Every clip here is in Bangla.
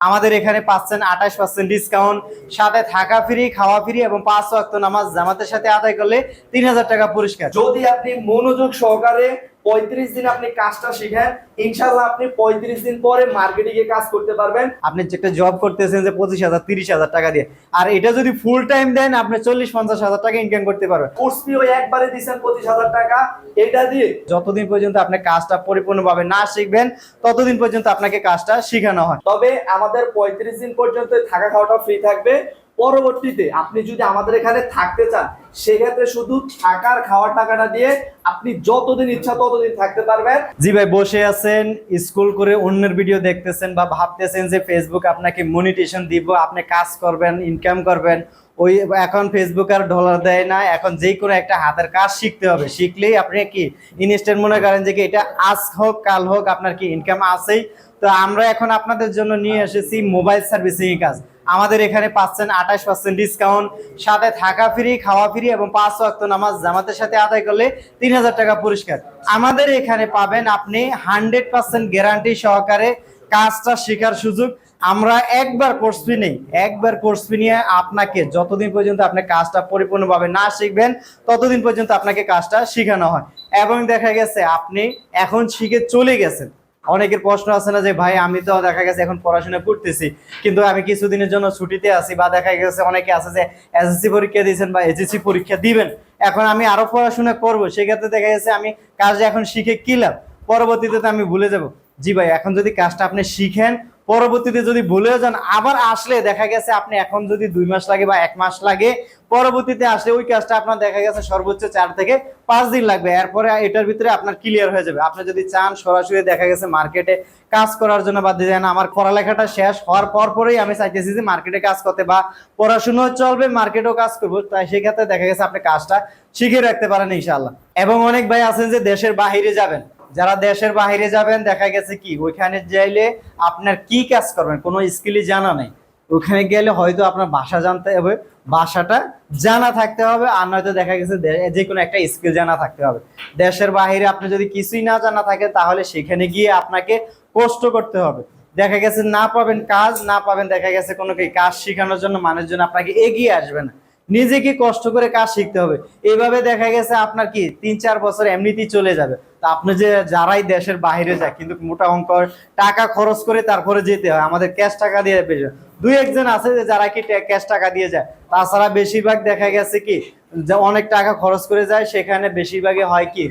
আমাদের এখানে পাচ্ছেন 28% ডিসকাউন্ট, সাথে থাকা ফ্রি, খাওয়া ফ্রি এবং 5 ওয়াক্ত নামাজ জামাতের সাথে আদায় করলে 3000 টাকা পুরস্কার। যদি আপনি মনোযোগ সহকারে 35 দিন আপনি কাজটা শিখেন, ইনশাআল্লাহ আপনি 35 দিন পরে মার্কেটে গিয়ে কাজ করতে পারবেন। আপনি যেটা জব করতেছেন যে 25,000 30,000 টাকা দিয়ে, আর এটা যদি ফুল টাইম দেন আপনি 40-50,000 টাকা ইনকাম করতে পারবেন। কোর্স ফি ওই একবারে দিবেন 25,000 টাকা, এটা দিয়ে যতদিন পর্যন্ত আপনি কাজটা পরিপূর্ণভাবে না শিখবেন ততদিন পর্যন্ত আপনাকে কাজটা শেখানো হয়। তবে আমাদের 35 দিন পর্যন্ত থাকা খাওয়াটা ফ্রি থাকবে। পরবর্তীতে আপনি যদি আমাদের এখানে থাকতে চান, সেক্ষেত্রে শুধু থাকার খাওয়ার টাকাটা দিয়ে আপনি যতদিন ইচ্ছা ততদিন থাকতে পারবেন। জি ভাই, বসে আছেন স্কুল করে অন্যের ভিডিও দেখতেছেন বা ভাবতেছেন যে ফেসবুক আপনাকে মনিটেশন দিব, আপনি কাজ করবেন, ইনকাম করবেন। ওই এখন ফেসবুক আর ডলার দেয় না, এখন যে কোনো একটা হাতের কাজ শিখতে হবে। শিখলেই আপনি কি ইনস্ট্যান্ট মনে করেন যে কি এটা আজ হোক কাল হোক আপনার কি ইনকাম আছেই। তো আমরা এখন আপনাদের জন্য নিয়ে এসেছি মোবাইল সার্ভিসিং কাজ। আমাদের এখানে পাচ্ছেন 28% ডিসকাউন্ট, সাথে থাকা ফ্রি, খাওয়া ফ্রি এবং 5 ওয়াক্ত নামাজ জামাতের সাথে আদায় করলে 3000 টাকা পুরস্কার। আমাদের এখানে পাবেন আপনি 100% গ্যারান্টি সহকারে কাজটা শেখার সুযোগ। আমরা একবার কোর্স ফি নেই, একবার কোর্স ফি নিয়ে আপনাকে যতদিন পর্যন্ত আপনি কাজটা পরিপূর্ণভাবে না শিখবেন ততদিন পর্যন্ত আপনাকে কাজটা শেখানো হয়। এবং দেখা গেছে আপনি এখন শিখে চলে গেছেন। অনেকের প্রশ্ন আছে না যে ভাই আমি তো দেখা গেছে এখন পড়াশোনা করতেছি, কিন্তু আমি কিছুদিনের জন্য ছুটিতে আছি, বা দেখা গেছে অনেকে আছে যে এসএসসি পরীক্ষা দিয়েছেন বা এইচএসসি পরীক্ষা দিবেন, এখন আমি আরো পড়াশোনা করবো, সেক্ষেত্রে দেখা গেছে আমি কাজটা এখন শিখে কি লাভ, পরবর্তীতে তো আমি ভুলে যাব। জি ভাই, এখন যদি কাজটা আপনি শিখেন, পরবর্তীতে যদি ভুলে যান, আবার আসলে দেখা গেছে আপনি এখন যদি 2 মাস লাগে বা 1 মাস লাগে, পরবর্তীতে আসলে ওই কাজটা আপনার দেখা গেছে সর্বোচ্চ 4 থেকে 5 দিন লাগবে, এরপরে এটার ভিতরে আপনার ক্লিয়ার হয়ে যাবে। আপনি যদি চান সরাসরি দেখা গেছে মার্কেটে কাজ করার জন্য, বাদ দিয়ে আমার পড়ালেখাটা শেষ হওয়ার পরেই আমি চাইতেছি যে মার্কেটে কাজ করতে, বা পড়াশোনা চলবে মার্কেটেও কাজ করবো, তাই সেক্ষেত্রে দেখা গেছে আপনি কাজটা শিখে রাখতে পারেন ইনশাআল্লাহ। এবং অনেক ভাই আছেন যে দেশের বাহিরে যাবেন, যারা দেশের বাইরে যাবেন দেখা গেছে কি ওইখানে যাইলে আপনার কি কাজ করবেন কোনো স্কিলই জানা নেই, ওখানে গেলে হয়তো আপনার ভাষা জানতে হবে, ভাষাটা জানা থাকতে হবে, আর নয়তো দেখা গেছে যে কোনো একটা স্কিল জানা থাকতে হবে। দেশের বাইরে আপনি যদি কিছুই না জানা থাকে তাহলে সেখানে গিয়ে আপনাকে কষ্ট করতে হবে। দেখা গেছে না পাবেন কাজ, না পাবেন দেখা গেছে কোনো কাজ শেখানোর জন্য মানুষজন আপনাকে এগিয়ে আসবে না, নিজেকে কষ্ট করে কাজ শিখতে হবে। এইভাবে দেখা গেছে আপনার কি 3-4 বছর এমনিতেই চলে যাবে। তা আপনি যে যারাই দেশের বাইরে যায় কিন্তু মোটা অঙ্কের টাকা খরচ করে তারপরে যেতে হয়, আমাদের ক্যাশ টাকা দিয়ে বেশি 2-1 জন আছে যে যারা কি ক্যাশ টাকা দিয়ে যায়, তাছাড়া বেশিরভাগ দেখা গেছে কি যে অনেক টাকা খরচ করে যায়, সেখানে বেশিরভাগই হয় কি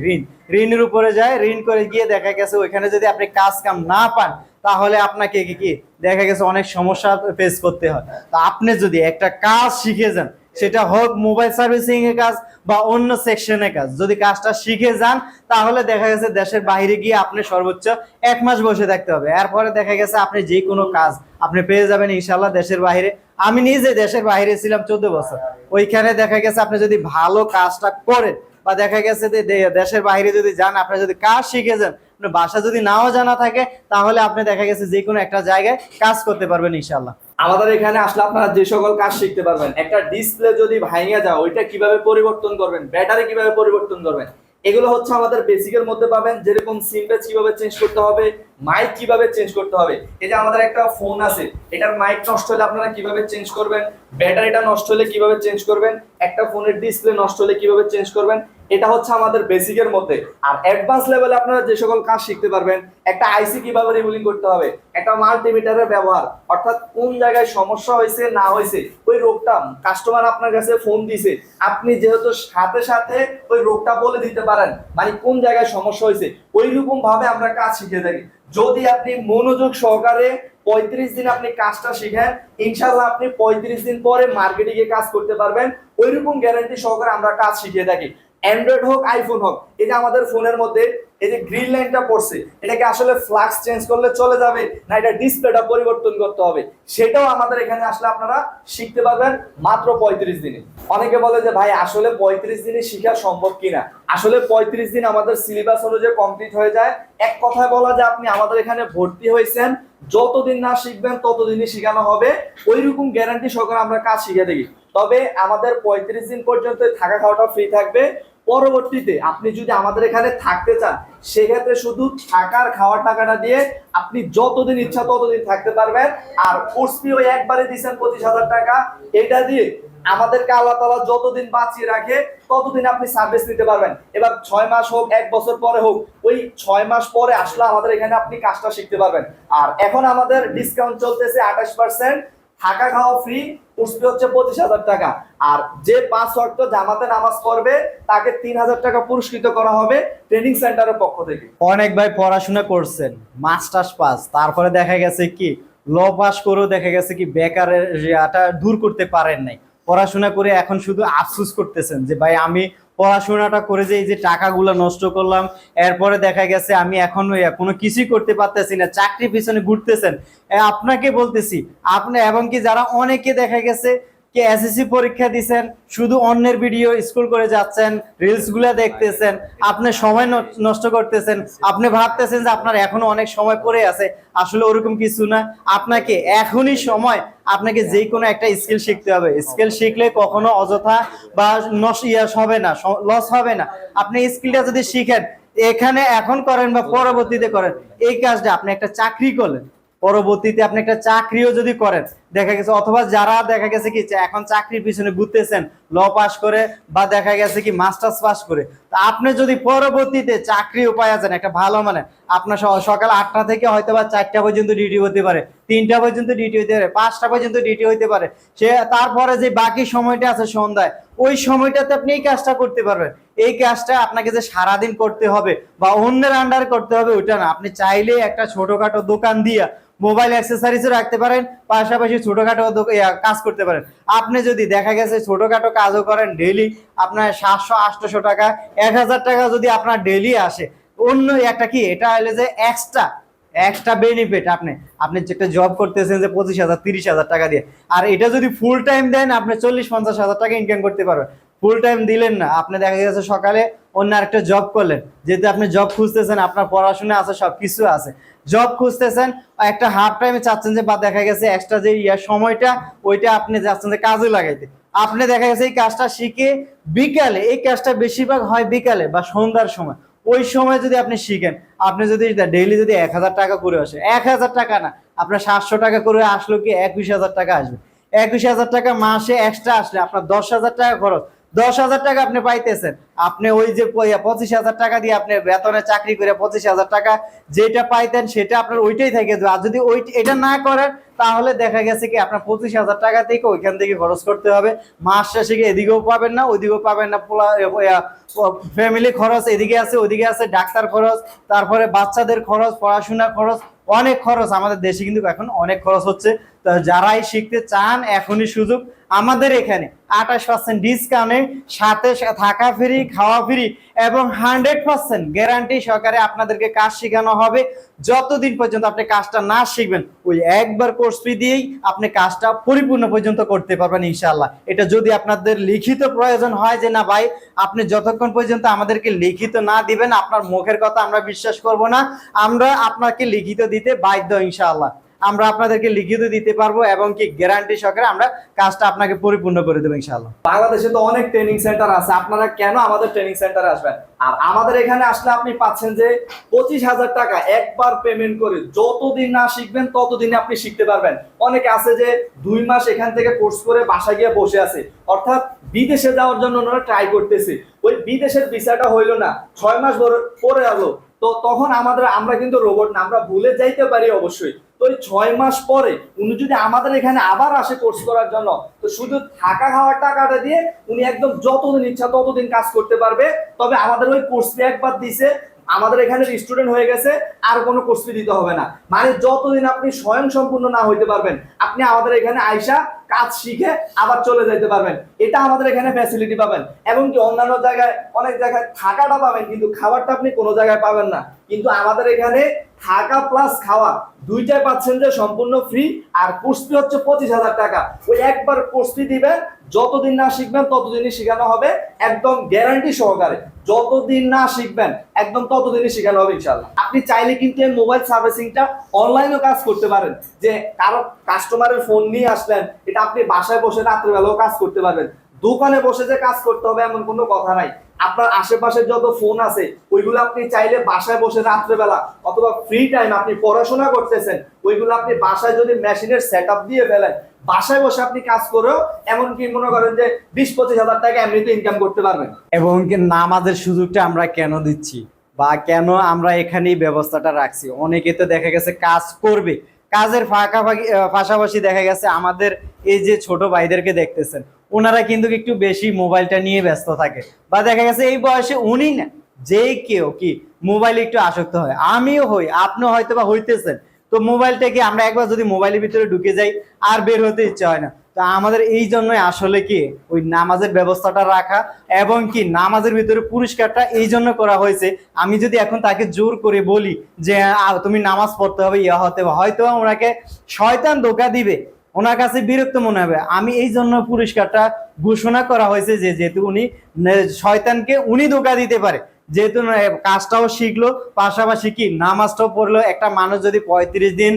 ঋণের উপরে যায়, ঋণ করে গিয়ে দেখা গেছে ওইখানে যদি আপনি কাজ কাম না পান তাহলে আপনাকে কি দেখা গেছে অনেক সমস্যা ফেস করতে হয়। তা আপনি যদি একটা কাজ শিখে যান, সেটা হোক মোবাইল সার্ভিসিং এর কাজ বা অন্য সেকশনের কাজ, যদি কাজটা শিখে যান তাহলে দেখা গেছে দেশের বাইরে গিয়ে আপনি সর্বোচ্চ 1 মাস বসে থাকতে হবে, এরপরে দেখা গেছে আপনি যে কোনো কাজ আপনি পেয়ে যাবেন ইনশাল্লাহ দেশের বাইরে। আমি নিজে দেশের বাইরে ছিলাম 14 বছর, ওইখানে দেখা গেছে আপনি যদি ভালো কাজটা করেন বা দেখা গেছে যে দেশের বাইরে যদি যান, আপনি যদি কাজ শিখে যান, ভাষা যদি নাও জানা থাকে তাহলে আপনি দেখা গেছে যে কোনো একটা জায়গায় কাজ করতে পারবেন ইনশাল্লাহ। আমাদের এখানে আসলে আপনারা যে সকল কাজ শিখতে পারবেন, একটা ডিসপ্লে যদি ভাঙিয়ে যায় ওইটা কিভাবে পরিবর্তন করবেন, ব্যাটারি কিভাবে পরিবর্তন করবেন, এগুলো হচ্ছে আমাদের বেসিকের মধ্যে পাবেন। যেরকম সিম পেজ কিভাবে চেঞ্জ করতে হবে, মাইক কিভাবে চেঞ্জ করতে হবে, এই যে আমাদের একটা ফোন আছে এটার মাইক নষ্ট হলে আপনারা কিভাবে চেঞ্জ করবেন, ব্যাটারিটা নষ্ট হলে কিভাবে চেঞ্জ করবেন, একটা ফোনের ডিসপ্লে নষ্ট হলে কিভাবে চেঞ্জ করবেন, এটা হচ্ছে আমাদের বেসিকের মধ্যে। আর অ্যাডভান্স লেভেলে আপনারা যে সকল কাজ শিখতে পারবেন, একটা আইসি কিভাবে রিমুভিং করতে হবে, একটা মাল্টিমিটারের ব্যবহার, অর্থাৎ কোন জায়গায় সমস্যা হয়েছে না হয়েছে ওই রোগটা কাস্টমার আপনার কাছে ফোন দিছে, আপনি যেহেতু সাথে সাথে ওই রোগটা বলে দিতে পারেন, মানে কোন জায়গায় সমস্যা হয়েছে, ওই রকম ভাবে আমরা কাজ শিখে থাকি। যদি আপনি মনোযোগ সহকারে 35 দিন আপনি কাজটা শিখেন, ইনশাআল্লাহ আপনি 35 দিন পরে মার্কেটে গিয়ে কাজ করতে পারবেন। ওইরকম গ্যারান্টি সহকারে আমরা কাজ শিখিয়ে থাকি। অ্যান্ড্রয়েড হোক আইফোন হোক, এই যে আমাদের ফোনের মধ্যে এই যে গ্রিন লাইনটা পড়ছে, এটাকে আসলে ফ্লাক্স চেঞ্জ করলে চলে যাবে না এটা ডিসপ্লেটা পরিবর্তন করতে হবে, সেটাও আমাদের এখানে আসলে আপনারা শিখতে পারবেন মাত্র 35 দিনে। অনেকে বলে যে ভাই আসলে 35 দিনে শেখা সম্ভব কিনা, আসলে 35 দিন আমাদের সিলেবাস অনুযায়ী কমপ্লিট হয়ে যায়। এক কথায় বলা যায় আপনি আমাদের এখানে ভর্তি হয়েছেন, যতদিন না শিখবেন ততদিনই শেখানো হবে, ওইরকম গ্যারান্টি সহকারে আমরা কাজ শিখে থাকি। তবে আমাদের 35 দিন পর্যন্ত থাকা খাওয়াটা ফ্রি থাকবে। পরবর্তীতে আপনি যদি আমাদের এখানে থাকতে চান, সেক্ষেত্রে শুধু থাকার খাওয়ার টাকাটা দিয়ে আপনি যতদিন ইচ্ছা ততদিন থাকতে পারবেন। আর কোর্স ফি ওই একবারে দিচ্ছেন 25,000 টাকা, এটা দিয়ে আমাদেরকে আল্লাহ তাআলা যতদিন বাঁচিয়ে রাখে ততদিন আপনি সার্ভিস নিতে পারবেন। এবার 6 মাস হোক, 1 বছর পরে হোক, ওই 6 মাস পরে আসলে আমাদের এখানে আপনি কাজটা শিখতে পারবেন। আর এখন আমাদের ডিসকাউন্ট চলতেছে 28%, থাকা খাওয়া ফ্রি, কোর্স ফি হচ্ছে 25,000 টাকা। আর যে 5 ওয়াক্ত জামাতে নামাজ পড়বে তাকে 3,000 টাকা পুরস্কৃত করা হবে ট্রেনিং সেন্টারের পক্ষ থেকে। অনেক ভাই পড়াশোনা করছেন, মাস্টার্স পাস, তারপরে দেখা গেছে কি ল পাস করেও দেখা গেছে কি বেকারের ইয়াটা দূর করতে পারেন নাই। পড়াশোনা করে এখন শুধু আফসোস করতেছেন যে ভাই আমি পড়াশোনাটা করে যে এই যে টাকাগুলো নষ্ট করলাম, এরপরে দেখা গেছে আমি এখন কোনো কিছুই করতে পারতেছি না, চাকরি পিছনে ঘুরতেছেন। আপনাকে বলতেছি, আপনি এবং কি যারা অনেকে দেখা গেছে কি এসএসসি পরীক্ষা দিছেন, শুধু অন্যের ভিডিও স্ক্রল করে যাচ্ছেন, রিলস গুলা দেখতেছেন, আপনি সময় নষ্ট করতেছেন, আপনি ভাবতেছেন যে আপনার এখনো অনেক সময় পড়ে আছে। আসলে ওরকম কিছু না, আপনাকে এখনই সময়, আপনাকে যে কোনো একটা স্কিল শিখতে হবে। স্কিল শিখলে কখনো অযথা বা হবে না, লস হবে না। আপনি স্কিলটা যদি শিখেন, এখানে এখন করেন বা পরবর্তীতে করেন, এই কাজটা আপনি একটা চাকরি করলেন, পরবর্তীতে আপনি একটা চাকরিও যদি করেন, দেখা গেছে অথবা যারা দেখা গেছে কি এখন চাকরির পিছনে ঘুরতেছেন ল পাস করে বা দেখা গেছে কি মাস্টার্স পাস করে, তা আপনি যদি পরবর্তীতে চাকরি উপায় আছেন একটা ভালো, মানে আপনার সকাল 8টা থেকে হয়তো বা 4টা পর্যন্ত ডিউটি হতে পারে, 3টা পর্যন্ত ডিউটি হতে পারে, 5টা পর্যন্ত ডিউটি হতে পারে, সে তারপরে যে বাকি সময়টা আছে সন্ধ্যায়, ওই সময়টাতে আপনি এই কাজটা করতে পারবেন। এই কাজটা আপনাকে যে সারাদিন করতে হবে বা অন্যের আন্ডার করতে হবে ওইটা না, আপনি চাইলে একটা ছোটখাটো দোকান দিয়া মোবাইল অ্যাক্সেসরিজও রাখতে পারেন, পাশাপাশি ছোটখাটো কাজ করতে পারেন। আপনি যদি দেখা গেছে ছোটখাটো কাজও করেন, ডেইলি আপনার 700-800 টাকা, 1,000 টাকা যদি আপনার ডেইলি আসে, অন্য একটা কি এটা হলে যে এক্সট্রা বেনিফিট। আপনি যেটা জব করতেছেন যে 25,000-30,000 টাকা দিয়ে, আর এটা যদি ফুল টাইম দেন আপনি 40-50,000 টাকা ইনকাম করতে পারবেন। ফুল টাইম দিলেন না, আপনি দেখা গেছে সকালে অন্য আরেকটা জব করলেন, যেহেতু আপনি জব খুঁজতেছেন, আপনার পড়াশোনা আছে, সবকিছু আছে, জব খুঁজতেছেন, একটা হাফ টাইমে চাচ্ছেন যে বা দেখা গেছে এক্সট্রা যে সময়টা ওইটা আপনি যাচ্ছেন যে কাজে লাগাইতে, আপনি দেখা গেছে এই কাজটা শিখে বিকালে, এই কাজটা বেশিরভাগ হয় বিকালে বা সন্ধ্যার সময়, ওই সময় যদি আপনি শিখেন, আপনি যদি ডেইলি যদি 1,000 টাকা করে আসে, 1,000 টাকা না, আপনার 700 টাকা করে আসলো কি 21,000 টাকা আসবে। 21,000 টাকা মাসে এক্সট্রা আসলে আপনার 10,000 টাকা খরচ, 10,000 টাকা আপনি পাইতেছেন। আপনি ওই যে 25,000 টাকা দিয়ে আপনি বেতনে চাকরি করে 25,000 টাকা যেটা পাইতেন সেটা আপনার ওইটাই থেকে যাবে। আর যদি এটা না করেন, তাহলে দেখা গেছে কি আপনার 25,000 টাকা থেকে ওইখান থেকে খরচ করতে হবে। মাস শেষে এদিকেও পাবেন না, ওইদিকেও পাবেন না, ফ্যামিলি খরচ এদিকে আছে, ওইদিকে আছে, ডাক্তার খরচ, তারপরে বাচ্চাদের খরচ, পড়াশোনা খরচ, অনেক খরচ। আমাদের দেশে কিন্তু এখন অনেক খরচ হচ্ছে। তো যারাই শিখতে চান এখনই সুযোগ, আমাদের এখানে 28% ডিসকাউন্টে সাথে থাকা ফ্রি, খাওয়া ফ্রি এবং 100% গ্যারান্টি সহকারে আপনাদেরকে কাজ শেখানো হবে। যতদিন পর্যন্ত আপনি কাজটা না শিখবেন, ওই একবার কোর্স ফি দিয়েই আপনি কাজটা পরিপূর্ণ পর্যন্ত করতে পারবেন ইনশাআল্লাহ। এটা যদি আপনাদের লিখিত প্রয়োজন হয় যে না ভাই আপনি যতক্ষণ পর্যন্ত আমাদেরকে লিখিত না দিবেন, আপনার মুখের কথা আমরা বিশ্বাস করব না, আমরা আপনাকে লিখিত দিতে বাধ্য ইনশাআল্লাহ। আমরা আপনাদেরকে লিখিত দিতে পারবো এবং কি গ্যারান্টি সহকারে আমরা কাজটা আপনাকে পরিপূর্ণ করে দেবো ইনশাআল্লাহ। বাংলাদেশে তো অনেক ট্রেনিং সেন্টার আছে, আপনারা কেন আমাদের ট্রেনিং সেন্টারে আসবেন? আর আমাদের এখানে আসলে আপনি পাচ্ছেন যে 25,000 টাকা একবার পেমেন্ট করে যতদিন না শিখবেন ততদিন আপনি শিখতে পারবেন। অনেকে আছে যে 2 মাস এখান থেকে কোর্স করে বাসায় গিয়ে বসে আছে, অর্থাৎ বিদেশে যাওয়ার জন্য ওনারা ট্রাই করতেছে, ওই বিদেশের ভিসাটা হইলো না, 6 মাস পরে আসলো, তো তখন আমরা কিন্তু রোবট না, আমরা ভুলে যাইতে পারি অবশ্যই। তো এই 6 মাস পরে উনি যদি আমাদের এখানে আবার আসে কোর্স করার জন্য, তো শুধু থাকা খাওয়ার টাকাটা দিয়ে উনি একদম যতদিন ইচ্ছা ততদিন কাজ করতে পারবে। তবে আমাদের ওই কোর্স ফি একবার দিছে, আমাদের এখানে স্টুডেন্ট হয়ে গেছে, আর কোনো কোর্স ফি দিতে হবে না। মানে যতদিন আপনি স্বয়ং সম্পূর্ণ না হইতে পারবেন, আপনি আমাদের এখানে আইসা কাজ শিখে আবার চলে যাইতে পারবেন। এটা আমাদের এখানে ফ্যাসিলিটি পাবেন। এবং কি অন্যান্য জায়গায় অনেক জায়গায় থাকাটা পাবেন, কিন্তু খাবারটা আপনি কোনো জায়গায় পাবেন না। কিন্তু আমাদের এখানে থাকা প্লাস খাওয়া দুইটাই পাচ্ছেন যে সম্পূর্ণ ফ্রি। আর কোর্স ফি হচ্ছে 25,000 টাকা। ওই একবার কোর্স ফি দিবেন, যতদিন না শিখবেন ততদিনই শেখানো হবে, একদম গ্যারান্টি সহকারে। যতদিন না শিখবেন একদম ততদিনই শেখানো হবে ইনশাআল্লাহ। আপনি চাইলে কিন্তু এই মোবাইল সার্ভিসিংটা অনলাইনেও কাজ করতে পারেন, যে কারো কাস্টমারের ফোন নিয়ে আসলেন, এটা আপনি বাসায় বসে রাত্রেবেলাও কাজ করতে পারবেন। দোকানে বসে যে কাজ করতে হবে এমন কোনো কথা নাই। আপনার আশেপাশে যত ফোন আছে ওইগুলো আপনি চাইলে বাসায় বসে রাত্রেবেলা অথবা ফ্রি টাইম আপনি পড়াশোনা করতেছেন, ওইগুলো আপনি বাসায় যদি মেশিনের সেট আপ দিয়ে ফেলেন, বাসায় বসে আপনি কাজ করেও এমনকি মনে করেন যে 20-25 হাজার টাকা এমনিতে ইনকাম করতে পারবেন। এবং কি নামাজের সুযোগটা আমরা কেন দিচ্ছি বা কেন আমরা এখানেই ব্যবস্থাটা রাখছি, অনেকে তো দেখা গেছে কাজ করবে, কাজের পাশাপাশি দেখা গেছে আমাদের এই যে ছোট ভাইদেরকে দেখতেছেন, ওনারা কিন্তু একটু বেশি মোবাইলটা নিয়ে ব্যস্ত থাকে, বা দেখা গেছে এই বয়সে উনি না যে কেউ কি মোবাইলে একটু আসক্ত হয়, আমিও হই, আপনিও হয়তো বা হইতেছেন। তো মোবাইলটাকে আমরা একবার যদি মোবাইলের ভিতরে ঢুকে যাই আর বের হতে ইচ্ছা হয় না। তো আমাদের এই জন্যই আসলে কি ওই নামাজের ব্যবস্থাটা রাখা, এবং কি নামাজের ভিতরে পুরস্কারটা এই জন্য করা হয়েছে। আমি যদি এখন তাকে জোর করে বলি যে তুমি নামাজ পড়তে হবে, ইয়া হতে হবে, হয়তো ওনাকে শয়তান ধোঁকা দিবে, ওনার কাছে বিরক্ত মনে হবে। আমি এই জন্য পুরস্কারটা ঘোষণা করা হয়েছে যে যেহেতু উনি শয়তানকে উনি ধোঁকা দিতে পারে, যেহেতু কাজটাও শিখলো, পাশাপাশি কি নামাজটাও পড়লো। একটা মানুষ যদি 35 দিন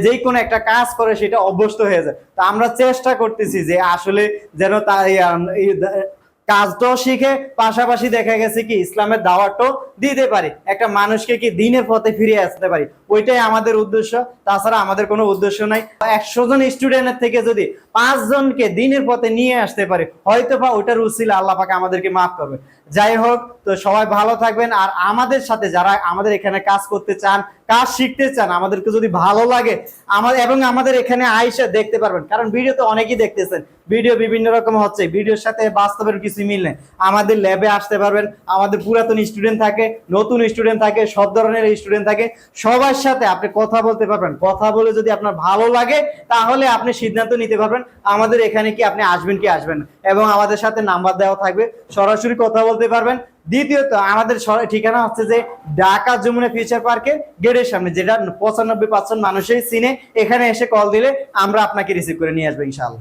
যে কোনো একটা কাজ করে সেটা অভ্যস্ত হয়ে যায়। তো আমরা চেষ্টা করতেছি যে আসলে যেন তার কাজটাও শিখে, পাশাপাশি দেখা গেছে কি ইসলামের দাওয়াতও দিতে পারি, একটা মানুষকে কি দিনের পথে ফিরে আসতে পারি, ওইটাই আমাদের উদ্দেশ্য। তাছাড়া আমাদের কোনো উদ্দেশ্য নাই। 100 জন স্টুডেন্টের থেকে যদি 5 জনকে দিনের পথে নিয়ে আসতে পারি, হয়তো বা ওইটার উসিলা আল্লাহ পাক আমাদেরকে মাফ করবে। যাই হোক, তো সবাই ভালো থাকবেন। আর আমাদের সাথে যারা আমাদের এখানে কাজ করতে চান, কাজ শিখতে চান, আমাদেরকে যদি ভালো লাগে এবং আমাদের এখানে আইসা দেখতে পারবেন, কারণ ভিডিও তো অনেকেই দেখতেছেন, ভিডিও বিভিন্ন রকম হচ্ছে, ভিডিওর সাথে বাস্তবের কিছু মিল নেই। আমাদের ল্যাবে আসতে পারবেন, আমাদের পুরাতন স্টুডেন্ট থাকে, নতুন স্টুডেন্ট থাকে, সব ধরনের স্টুডেন্ট থাকে, সবার সাথে আপনি কথা বলতে পারবেন। কথা বলে যদি আপনার ভালো লাগে তাহলে আপনি সিদ্ধান্ত নিতে পারবেন আমাদের এখানে কি আপনি আসবেন কি আসবেন না। এবং আমাদের সাথে নাম্বার দেওয়া থাকবে, সরাসরি কথা বলতে পারবেন। দ্বিতীয়ত আমাদের ঠিকানা হচ্ছে যে ঢাকা যমুনা ফিউচার পার্কের গেটের সামনে, যেটা 95% মানুষই চিনে। এখানে এসে কল দিলে আমরা আপনাকে রিসিভ করে নিয়ে আসবো ইনশাআল্লাহ।